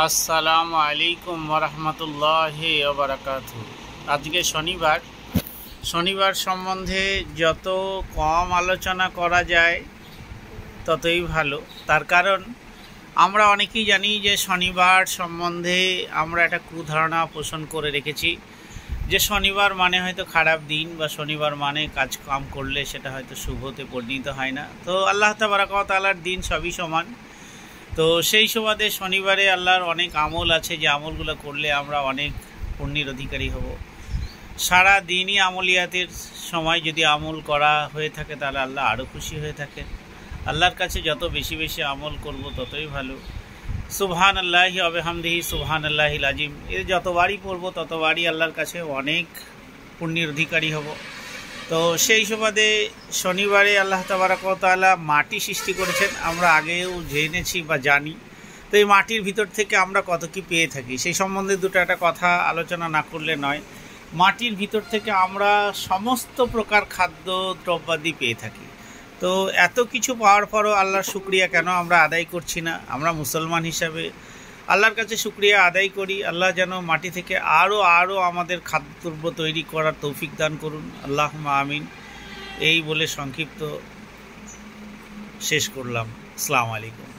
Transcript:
আসসালামু আলাইকুম ওরহমতুল্লাহি ওয়া বারাকাতুহু। আজকে শনিবার সম্বন্ধে যত কম আলোচনা করা যায় ততই ভালো। তার কারণ আমরা অনেকেই জানি যে শনিবার সম্বন্ধে আমরা একটা কুধারণা পোষণ করে রেখেছি যে শনিবার মানে হয়তো খারাপ দিন, বা শনিবার মানে কাজ কাম করলে সেটা হয়তো শুভতে পরিণত হয় না। তো আল্লাহ তাবারাকা ওয়া তাআলার দিন সবই সমান। তো সেই সুবাদে শনিবারে আল্লাহর অনেক আমল আছে, যে আমলগুলো করলে আমরা অনেক পুণ্যের অধিকারী হব। সারা দিনই আমলিয়াতের সময় যদি আমল করা হয়ে থাকে তাহলে আল্লাহ আরও খুশি হয়ে থাকেন। আল্লাহর কাছে যত বেশি বেশি আমল করব ততই ভালো। সুবহান আল্লাহি ওয়া বিহামদিহি সুবহান আল্লাহিল আজিম, এর যতবারই পড়ব ততবারই আল্লাহর কাছে অনেক পুণ্যের অধিকারী হব। তো সেই সুবাদে শনিবারে আল্লাহ তাবারাকা ওয়া তাআলা মাটি সৃষ্টি করেছেন, আমরা আগেও জেনেছি বা জানি। তো এই মাটির ভিতর থেকে আমরা কত কি পেয়ে থাকি সেই সম্বন্ধে একটা কথা আলোচনা না করলে নয়। মাটির ভিতর থেকে আমরা সমস্ত প্রকার খাদ্য দ্রব্যাদি পেয়ে থাকি। তো এত কিছু পাওয়ার পরও আল্লাহর শুকরিয়া কেন আমরা আদায় করছি না? আমরা মুসলমান হিসাবে আল্লাহর কাছে শুকরিয়া আদায় করি। আল্লাহ যেন মাটি থেকে আরও আমাদের খাদ্যদ্রব্য তৈরি করার তৌফিক দান করুন, আল্লাহুম্মা আমিন। এই বলে সংক্ষিপ্ত শেষ করলাম। আসসালামু আলাইকুম।